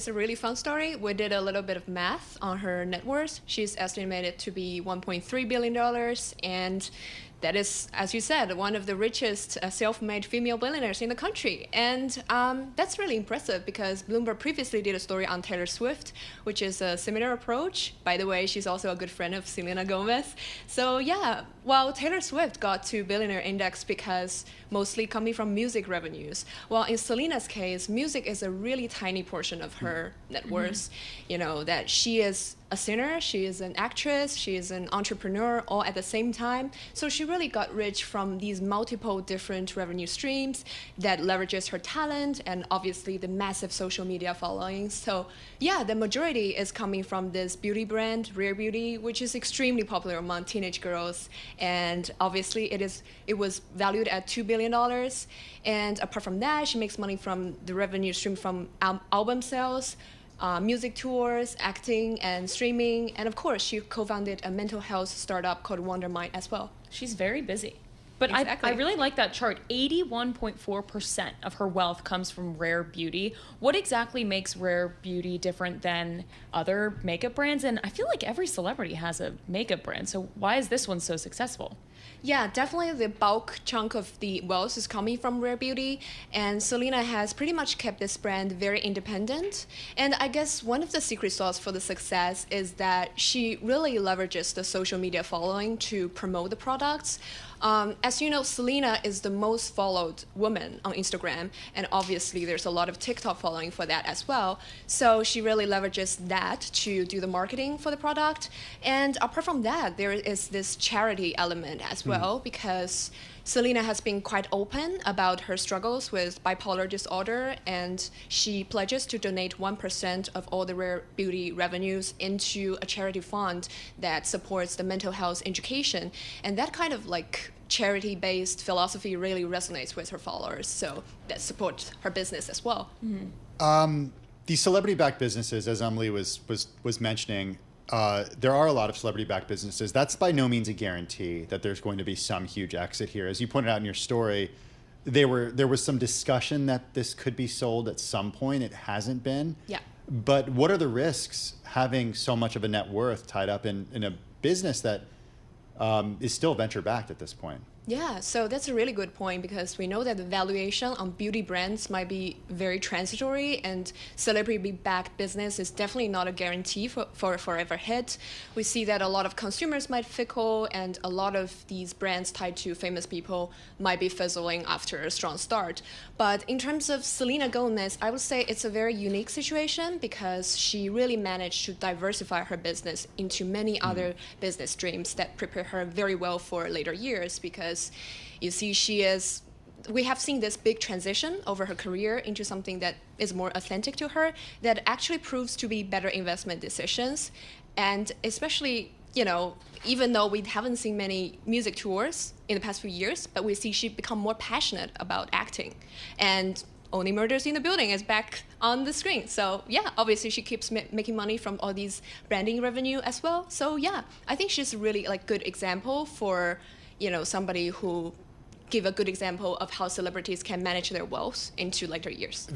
It's a really fun story. We did a little bit of math on her net worth. She's estimated to be $1.3 billion, and that is, as you said, one of the richest self-made female billionaires in the country. And that's really impressive because Bloomberg previously did a story on Taylor Swift, which is a similar approach. By the way, she's also a good friend of Selena Gomez. So yeah, while Taylor Swift got to billionaire index because mostly coming from music revenues, while in Selena's case, music is a really tiny portion of her net worth. You know, that she is a singer, she is an actress, she is an entrepreneur all at the same time. So she really got rich from these multiple different revenue streams that leverages her talent and obviously the massive social media following. So yeah, the majority is coming from this beauty brand, Rare Beauty, which is extremely popular among teenage girls. And obviously it was valued at $2 billion. And apart from that, she makes money from the revenue stream from album sales, music tours, acting, and streaming. And of course, she co-founded a mental health startup called Wondermind as well. She's very busy. But exactly. I really like that chart. 81.4% of her wealth comes from Rare Beauty. What exactly makes Rare Beauty different than other makeup brands? And I feel like every celebrity has a makeup brand. So why is this one so successful? Yeah, definitely the bulk chunk of the wealth is coming from Rare Beauty, and Selena has pretty much kept this brand very independent. And I guess one of the secret sauce for the success is that she really leverages the social media following to promote the products. As you know, Selena is the most followed woman on Instagram, and obviously there's a lot of TikTok following for that as well. So she really leverages that to do the marketing for the product. And apart from that, there is this charity element as well, because Selena has been quite open about her struggles with bipolar disorder, and she pledges to donate 1% of all the Rare Beauty revenues into a charity fund that supports the mental health education. And that kind of like charity-based philosophy really resonates with her followers, so that supports her business as well. These celebrity-backed businesses, as Emily was mentioning, there are a lot of celebrity-backed businesses. That's by no means a guarantee that there's going to be some huge exit here. As you pointed out in your story, there was some discussion that this could be sold at some point. It hasn't been. Yeah. But what are the risks having so much of a net worth tied up in a business that is still venture-backed at this point? Yeah, so that's a really good point because we know that the valuation on beauty brands might be very transitory, and celebrity-backed business is definitely not a guarantee for a forever hit. We see that a lot of consumers might fickle, and a lot of these brands tied to famous people might be fizzling after a strong start. But in terms of Selena Gomez, I would say it's a very unique situation because she really managed to diversify her business into many other business streams that prepare her very well for later years, because you see we have seen this big transition over her career into something that is more authentic to her, that actually proves to be better investment decisions. And especially, you know, even though we haven't seen many music tours in the past few years, but we see she become more passionate about acting. And Only Murders in the Building is back on the screen. So yeah, obviously she keeps making money from all these branding revenue as well. So yeah, I think she's really like good example for, you know, somebody who give a good example of how celebrities can manage their wealth into later years.